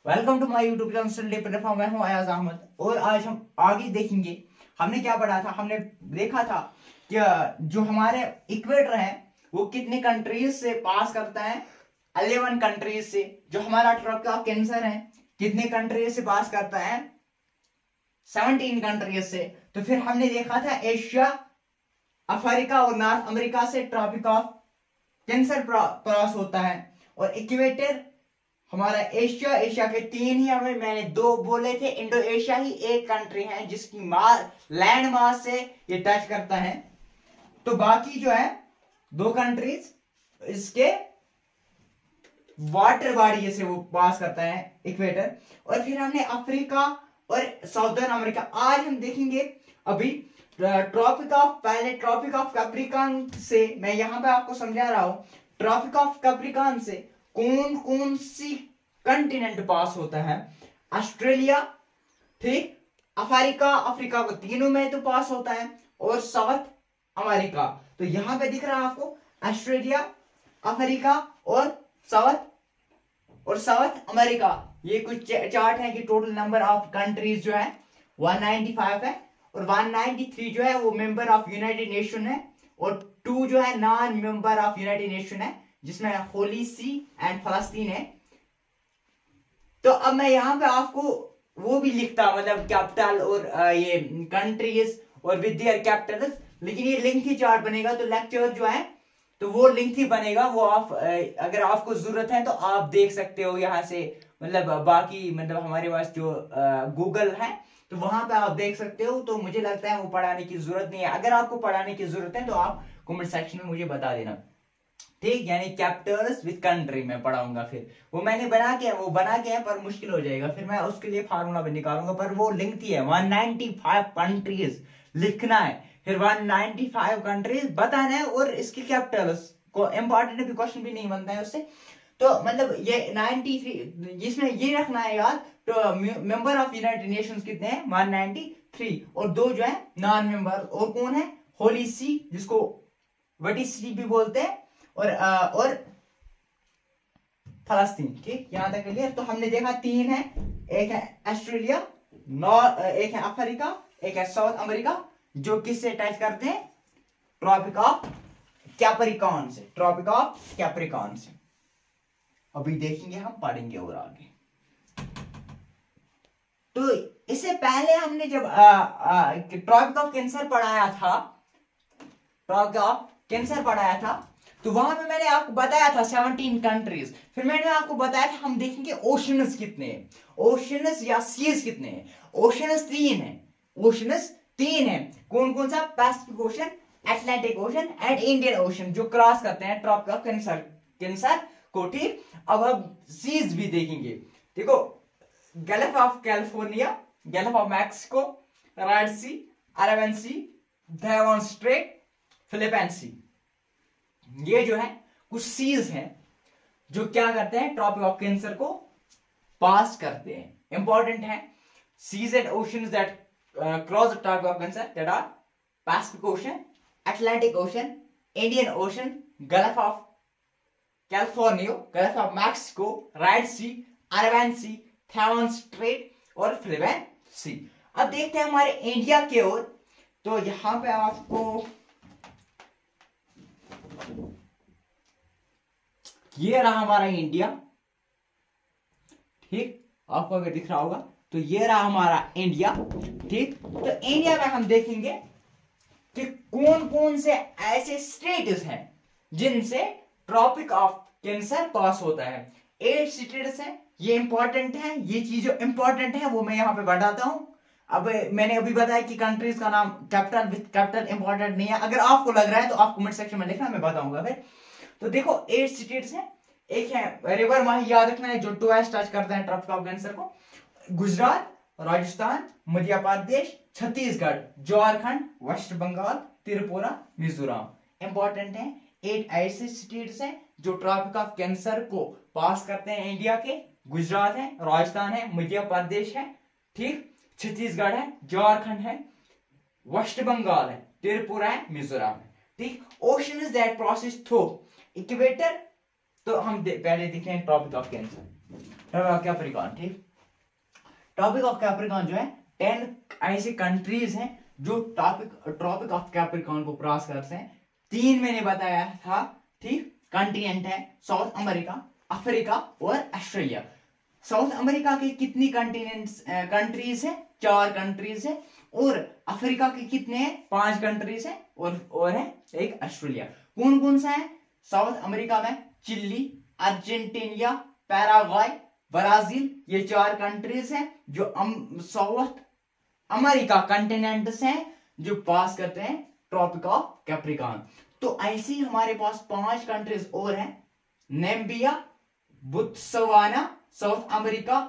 Welcome to my YouTube channel study platform. मैं हूं अयाज अहमद और आज हम आगे देखेंगे। हमने क्या पढ़ा था? हमने देखा था कि जो हमारे इक्वेटर है वो कितने कंट्रीज से पास करता है। 11 कंट्रीज से। जो हमारा ट्रॉपिक ऑफ कैंसर है कितने कंट्रीज से पास करता है? 17 कंट्रीज से। तो फिर हमने देखा था एशिया, अफ्रीका और नॉर्थ अमेरिका से ट्रॉपिक ऑफ कैंसर क्रॉस होता है। और इक्वेटर हमारा एशिया के 3 ही हमें मैंने 2 बोले थे। इंडो एशिया ही एक कंट्री है जिसकी लैंड मास से ये टच करता है। तो बाकी जो है 2 कंट्रीज इसके वाटर बॉडी से वो पास करता है इक्वेटर। और फिर हमने अफ्रीका और साउदर्न अमेरिका आज हम देखेंगे। अभी ट्रॉपिक ऑफ कैप्रिकॉर्न से मैं यहां पे आपको समझा रहा हूं। ट्रॉपिक ऑफ कैप्रिकॉर्न से कौन कौन सी कंटिनेंट पास होता है? ऑस्ट्रेलिया, ठीक, अफ्रीका को तीनों में तो पास होता है, और साउथ अमेरिका। तो यहां पे दिख रहा है आपको ऑस्ट्रेलिया, अफ्रीका और साउथ अमेरिका। ये कुछ चार्ट है कि टोटल नंबर ऑफ कंट्रीज जो है 195 है, और 193 जो है वो मेंबर ऑफ यूनाइटेड नेशन है, और 2 जो है non member of United nation है, जिसमें होली सी एंड फलस्तीन है। तो अब मैं यहां पे आपको वो भी लिखता, मतलब कैपिटल और ये कंट्रीज और विद देयर कैपिटल्स, लेकिन ये लिंक ही चार्ट बनेगा। तो लेक्चर जो है तो वो लिंक ही बनेगा। वो आप अगर आपको जरूरत है तो आप देख सकते हो यहां से। मतलब बाकी मतलब हमारे पास जो गूगल है तो वहां पे आप देख सकते हो। तो मुझे लगता है वो पढ़ाने की जरूरत नहीं है। अगर आपको पढ़ाने की जरूरत है तो आप कमेंट सेक्शन में मुझे बता देना, ठीक। यानी कैपिटल्स विद कंट्री में पढ़ाऊंगा। फिर वो मैंने बना के है पर मुश्किल हो जाएगा। फिर मैं उसके लिए फार्मूला भी निकालूंगा, पर वो लिंक ही है। 195 कंट्रीज लिखना है, फिर 195 कंट्रीज बताना है, और इसके कैपिटल्स को इंपॉर्टेंट भी क्वेश्चन भी नहीं बनता है उससे। तो मतलब ये 93 जिसमें ये रखना है यार। तो मेंबर ऑफ यूनाइटेड नेशंस कितने हैं? 193, और 2 जो है नॉन मेंबर। और कौन है? होली सी, जिसको वटी सी भी बोलते हैं, और फलस्तीन, ठीक। यहां तक क्लियर। तो हमने देखा 3 है। एक है ऑस्ट्रेलिया, एक है अफ्रीका, एक है साउथ अमेरिका, जो किससे टच करते हैं? ट्रॉपिक ऑफ कैप्रिकॉर्न से। ट्रॉपिक ऑफ कैप्रिकॉर्न से अभी देखेंगे, हम पढ़ेंगे और आगे। तो इससे पहले हमने जब ट्रॉपिक ऑफ कैंसर पढ़ाया था, तो वहां पे मैंने आपको बताया था 17 कंट्रीज। फिर मैंने आपको बताया था हम देखेंगे ओशंस कितने हैं, ओशंस या सीज कितने हैं। ओशंस 3 है। कौन कौन सा? Pacific Ocean, Atlantic ocean and Indian ocean, जो क्रॉस करते हैं ट्रॉपिक ऑफ कैंसर को, ठीक। अब हम सीज भी देखेंगे। देखो, Gulf of California, Gulf of Mexico, Red Sea, Arabian Sea, Taiwan Strait, Philippine Sea. ये जो है कुछ सीज हैं जो क्या करते हैं? ट्रॉपिक ऑफ कैंसर को पास करते हैं। इंपॉर्टेंट है। Seas and oceans that cross the Tropic of Cancer, that are Pacific Ocean, Atlantic Ocean, Indian Ocean, Gulf of California, Gulf of Mexico, Red Sea, Arabian Sea, Taiwan Strait और Philippine Sea. अब देखते हैं हमारे India की ओर। तो यहां पे आपको ये रहा हमारा इंडिया, ठीक। आपको अगर दिख रहा होगा तो ये रहा हमारा इंडिया, ठीक। तो इंडिया में हम देखेंगे कि कौन कौन से ऐसे स्टेट्स हैं जिनसे ट्रॉपिक ऑफ कैंसर पास होता है। 8 स्टेट्स हैं। ये इंपॉर्टेंट है। ये चीजें इंपॉर्टेंट है वो मैं यहां पे बताता हूं। अब मैंने अभी बताया कि कंट्रीज का नाम कैपिटल विद कैपिटल इंपॉर्टेंट नहीं है। अगर आपको लग रहा है तो आप कमेंट सेक्शन में लिखना, मैं बताऊंगा फिर। तो देखो 8 स्टेट्स हैं। एक है रिवर माही, याद रखना है, जो टच करते हैं ट्रॉपिक ऑफ कैंसर को। गुजरात, राजस्थान, मध्य प्रदेश, छत्तीसगढ़, झारखंड, वेस्ट बंगाल, त्रिपुरा, मिजोरम। इंपॉर्टेंट है। 8 ऐसे स्टेट्स हैं जो ट्रॉपिक ऑफ कैंसर को पास करते हैं इंडिया के। गुजरात है, राजस्थान है, मध्य प्रदेश है, ठीक, छत्तीसगढ़ है, झारखंड है, वेस्ट बंगाल है, त्रिपुरा है, मिजोरम है, ठीक। Ocean is that process through equator. तो हम पहले देखें Tropic of Cancer. Tropic of Capricorn, ठीक। ट्रॉपिक ऑफ कैप्रिकॉर्न जो है 10 ऐसे कंट्रीज हैं जो ट्रॉपिक ऑफ कैप्रिकॉर्न को क्रॉस करते हैं। 3 मैंने बताया था, ठीक। कंटिनेंट है साउथ अमेरिका, अफ्रीका और ऑस्ट्रेलिया। साउथ अमेरिका के कितनी कंट्रीज है? 4 कंट्रीज है। और अफ्रीका के कितने हैं? 5 कंट्रीज है। और है एक ऑस्ट्रेलिया। कौन कौन सा है? साउथ अमेरिका में चिली, अर्जेंटीना, पैराग्वाय, ब्राजील, ये 4 कंट्रीज हैं जो साउथ अमेरिका कंटिनेंट से हैं जो पास करते हैं ट्रॉपिक ऑफ कैप्रिकॉर्न। तो ऐसे ही हमारे पास 5 कंट्रीज और हैं, Namibia, Botswana, south America,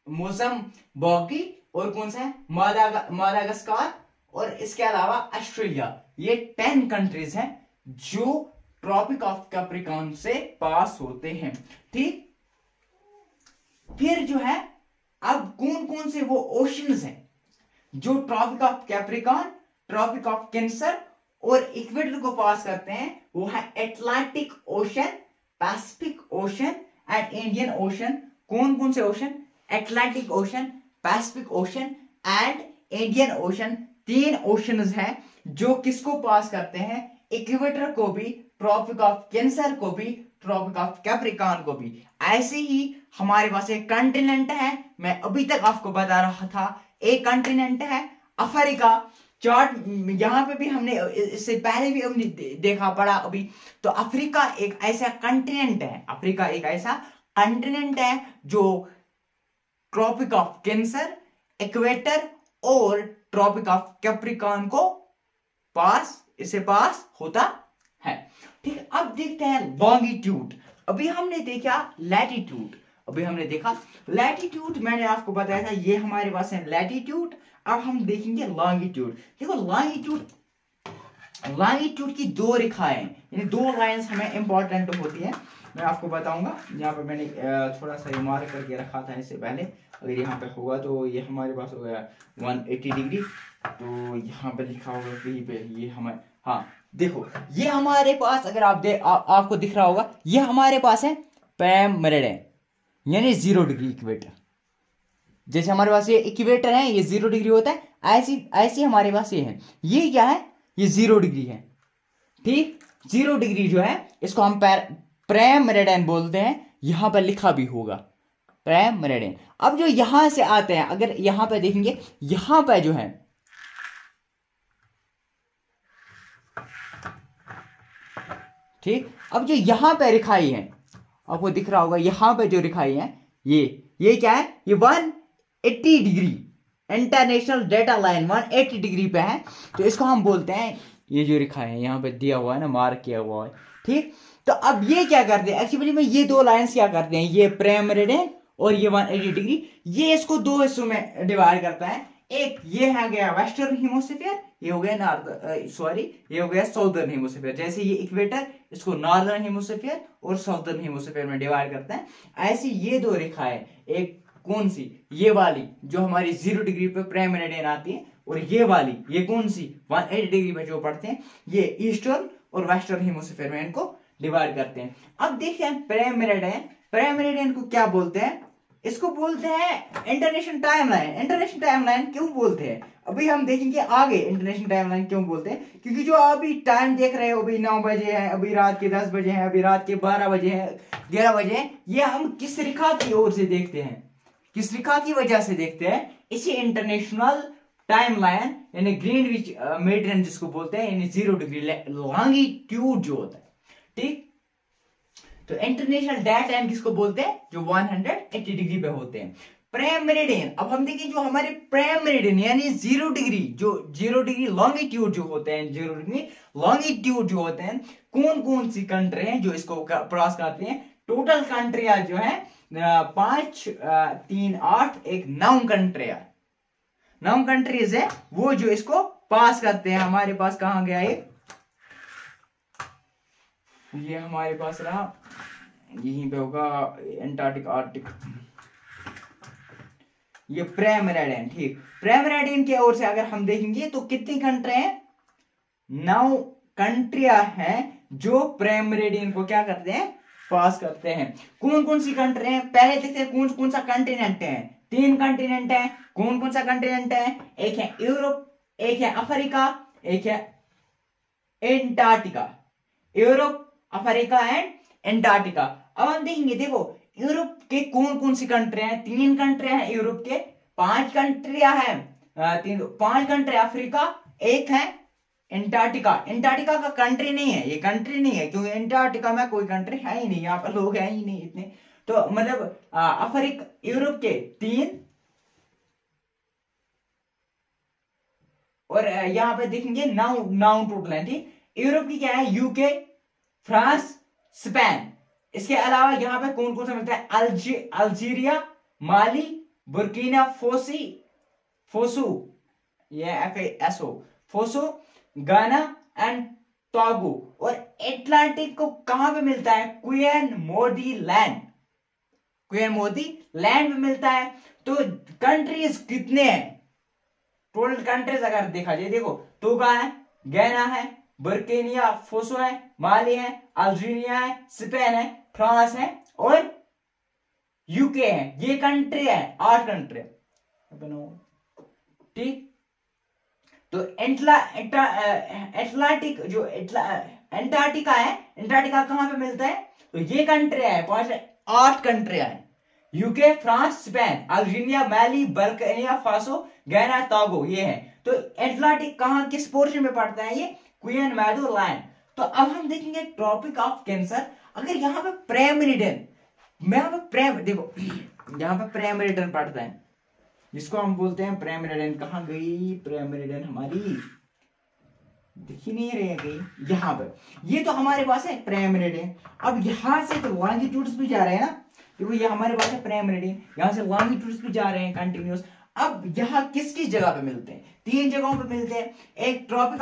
Mozambique और कौन सा है? मादागास्कार और इसके अलावा ऑस्ट्रेलिया। ये 10 कंट्रीज हैं जो ट्रॉपिक ऑफ कैप्रिकॉर्न से पास होते हैं, ठीक। फिर जो है अब कौन कौन से वो ओशंस हैं जो Tropic of Capricorn, Tropic of Cancer और इक्वेटर को पास करते हैं? वो है Atlantic Ocean, Pacific Ocean and Indian Ocean. कौन कौन से ocean? Atlantic Ocean, Pacific Ocean and Indian Ocean. 3 oceans हैं जो किसको पास करते हैं? इक्वेटर को भी, ट्रॉपिक ऑफ कैंसर को भी, ट्रॉपिक ऑफ कैप्रिकॉर्न को भी। ऐसे ही हमारे पास एक कंटिनेंट है, मैं अभी तक आपको बता रहा था, एक कंटिनेंट है अफ्रीका। चार्ट यहां पे भी हमने इससे पहले भी हमने देखा पड़ा अभी। तो अफ्रीका एक ऐसा कंटिनेंट है, अफ्रीका एक ऐसा कंटिनेंट है जो ट्रॉपिक ऑफ कैंसर, इक्वेटर और ट्रॉपिक ऑफ कैप्रिकॉर्न को इसे पास होता है, ठीक। अब देखते हैं लॉन्गिट्यूड। अभी हमने देखा लैटिट्यूड, मैंने आपको बताया था ये हमारे पास है लैटिट्यूड। अब हम देखेंगे लॉन्गिट्यूड। देखो लॉन्गिट्यूड की 2 रेखाएं, यानी 2 लाइंस हमें इंपॉर्टेंट होती है। मैं आपको बताऊंगा, यहाँ पे मैंने थोड़ा सा मार्क करके रखा था इससे पहले। अगर यहाँ पे होगा तो ये हमारे पास हो गया 180 डिग्री। तो यहाँ पे लिखा होगा कहीं पे ये हमें, हाँ देखो ये हमारे पास, अगर आपको दिख रहा होगा, ये हमारे पास है प्राइम मेरिडियन, यानी 0 डिग्री इक्वेटर। जैसे हमारे पास ये इक्वेटर है, ये 0 डिग्री होता है, ऐसी हमारे पास ये है। ये क्या है? ये 0 डिग्री है, ठीक। 0 डिग्री जो है इसको हम प्राइम मेरिडियन बोलते हैं। यहां पर लिखा भी होगा प्राइम मेरिडियन। अब जो यहां से आते हैं, अगर यहां पर देखेंगे, यहां पर जो है, ठीक। अब जो यहां पर रेखाएं हैं, आपको दिख रहा होगा, यहां पर जो रेखाएं हैं, ये क्या है? ये 180 degree international data line 180 degree पे है। तो इसको हम बोलते हैं, ये जो रेखा है यहाँ पे दिया हुआ है ना, मार्क किया हुआ है, ठीक। तो अब ये क्या करते हैं एक्चुअली में, ये 2 लाइंस क्या करते हैं, ये प्राइम मेरिडियन और ये 180 डिग्री, ये इसको 2 हिस्सों में डिवाइड करता है। एक ये है गया वेस्टर्न हेमिस्फीयर, ये हो गया ये हो गया साउदर्न हेमिस्फीयर। जैसे ये इक्वेटर, इसको नॉर्दर्न हेमिस्फीयर और साउदर्न हेमिस्फीयर में डिवाइड करते हैं। ऐसी ये 2 रेखाएं, एक कौन सी? ये वाली जो हमारी 0 डिग्री पे प्राइम मेरिडियन आती है, और ये वाली, ये कौन सी? 180 डिग्री पे जो पड़ते हैं, ये ईस्टर्न और वेस्टर्न हेमिस्फीयर में इनको डिवाइड करते हैं। अब देखते हैं प्राइम मेरिडियन को क्या बोलते हैं? इसको बोलते हैं इंटरनेशनल टाइमलाइन। इंटरनेशनल टाइमलाइन क्यों बोलते हैं, अभी हम देखेंगे आगे। इंटरनेशनल टाइमलाइन क्यों बोलते हैं? क्योंकि जो अभी टाइम देख रहे हो, अभी 9 बजे है, अभी रात के 10 बजे है, अभी रात के 12 बजे है, 11 बजे है, ये हम किस रेखा की ओर से देखते हैं, किस रेखा की वजह से देखते हैं? इसी इंटरनेशनल टाइमलाइन यानी ग्रीनविच मेडियन जिसको बोलते हैं, यानी 0 डिग्री लॉन्गिट्यूड जो होता है, ठीक। तो इंटरनेशनल डेट लाइन किसको बोलते हैं? जो 180 डिग्री पे होते हैं। प्राइम मेरिडियन, अब हम देखें जो हमारे प्राइम मेरिडियन यानी 0 डिग्री, जो 0 डिग्री लॉन्गिट्यूड जो होते हैं, 0 डिग्री लॉन्गिट्यूड जो होते हैं, कौन कौन सी कंट्री हैं जो इसको क्रॉस करते हैं? टोटल कंट्रियां जो है 5, 3, 8, 9 कंट्रियां, 9 कंट्रीज है वो जो इसको पास करते हैं। हमारे पास कहां गया ये हमारे पास रहा, यहीं पे होगा एंटार्क्टिक, आर्कटिक, ये प्राइम मेरिडियन, ठीक। प्राइम मेरिडियन की ओर से अगर हम देखेंगे तो कितनी कंट्री हैं? 9 कंट्रियां हैं जो प्राइम मेरिडियन को क्या करते हैं? पास करते हैं। कौन कौन सी कंट्री है, पहले देखते हैं कौन कौन सा कंटिनेंट है। 3 कंटिनेंट है। कौन कौन सा कंटिनेंट है? एक है यूरोप, एक है अफ्रीका, एक है Antarctica. Europe, Africa and Antarctica. अब हम देखेंगे, देखो यूरोप के कौन कौन सी कंट्री हैं? 3 कंट्री हैं यूरोप के, 5 कंट्रियां हैं, 5 कंट्री अफ्रीका, एक है एंटार्क्टिका। एंटार्क्टिका का कंट्री नहीं है, ये कंट्री नहीं है क्योंकि एंटार्क्टिका में कोई कंट्री है ही नहीं, यहाँ पर लोग हैं ही नहीं इतने। तो मतलब अफ्रीका, यूरोप के 3, और यहाँ पे देखेंगे 9 टोटल है, ठीक। यूरोप की क्या है? UK, France, Spain. इसके अलावा यहाँ पे कौन कौन सा मिलता है? अल्जीरिया, माली, बुर्किना फोसो, ये FASO, फोसो, गाना एंड टोगो। और एटलांटिक को कहां पे मिलता है? क्वीन मोदी लैंड में मिलता है। तो कंट्रीज कितने हैं? टोटल कंट्रीज अगर देखा जाए, देखो टोगा है, गैना है, बुर्किना फोसो है, माली है, अल्जीरिया है, स्पेन है, फ्रांस है और यूके है। ये कंट्री है, 8 कंट्री, ठीक। तो एटलांटिक जो एंटार्क्टिका है, एंटार्क्टिका कहां पे मिलता है? तो ये कंट्री है, 8 कंट्री है, यूके, फ्रांस, स्पेन, अल्जीरिया, माली, बुर्किना फासो, गैना, टोगो, ये है। तो एटलांटिक कहां, किस पोर्शन में पड़ता है? ये क्वीन मैडो लैंड। तो अब हम देखेंगे ट्रॉपिक ऑफ कैंसर। अगर यहाँ पे प्रेमेरिडियन, देखो यहाँ पे प्रेमेरिडियन पड़ता है, जिसको हम बोलते हैं प्रेमेरिडियन। कहाँ गई प्रेमेरिडियन हमारी? दिख ही नहीं रही गई, यहाँ पे। ये तो हमारे पास है प्रेमेरिडियन। अब यहाँ से तो लॉन्गिट्यूड्स भी जा रहे हैं ना, देखो ये हमारे पास है प्रेमेरिडियन, यहाँ से लॉन्गिट्यूड्स भी जा रहे हैं कंटिन्यूस। अब यहाँ किसकी जगह पे मिलते हैं? 3 जगहों पे मिलते हैं। एक ट्रॉपिक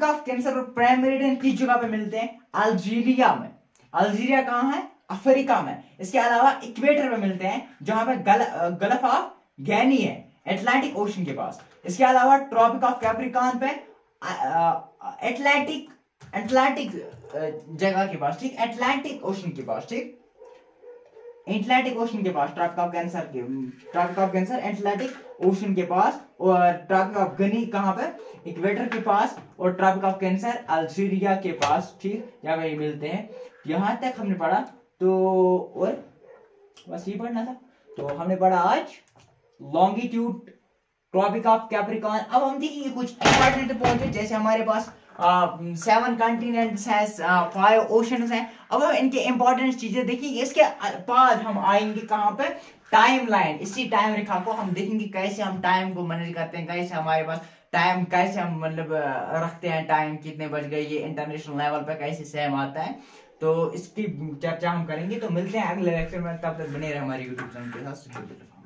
ऑफ कैंसर और प्रेमेरिडियन की जगह पे मिलते हैं अल्जीरिया में। अल्जीरिया कहाँ है? अफ्रीका में। इसके अलावा इक्वेटर में मिलते हैं, जहां पे गल्फ ऑफ गैनी है, अटलांटिक ओशन के पास। इसके अलावा ट्रॉपिक ऑफ कैप्रिकॉर्न पे अटलांटिक जगह के पास, ठीक, अटलांटिक ओशन के पास, ठीक, अटलांटिक ओशन के पास Tropic of Cancer Atlantic Ocean के पास। और ट्रॉपिक ऑफ गनी कहां पे? इक्वेटर के पास। और ट्रॉपिक ऑफ कैंसर अल्जीरिया के पास, ठीक, यहाँ पे मिलते हैं। यहां तक हमने पढ़ा। तो और बस ये पढ़ना था। तो हमने पढ़ा आज लॉन्गिट्यूड, ट्रॉपिक ऑफ कैप्रिकॉर्न। अब हम देखेंगे कुछ इंपॉर्टेंट पॉइंट, जैसे हमारे पास 7 कॉन्टिनेंट्स हैं, 5 ओशंस हैं। अब हम इनके इंपॉर्टेंट चीजें देखेंगे। इसके बाद हम आएंगे कहाँ पे? Time line. इसी टाइम रेखा को हम देखेंगे कैसे हम टाइम को मैनेज करते हैं, कैसे हमारे पास टाइम, कैसे हम मतलब रखते हैं टाइम, कितने बज गए, ये इंटरनेशनल लेवल पे कैसे सेम आता है। तो इसकी चर्चा हम करेंगे। तो मिलते हैं अगले लेक्चर में, तब तक बने रहे हमारे यूट्यूब चैनल के साथ।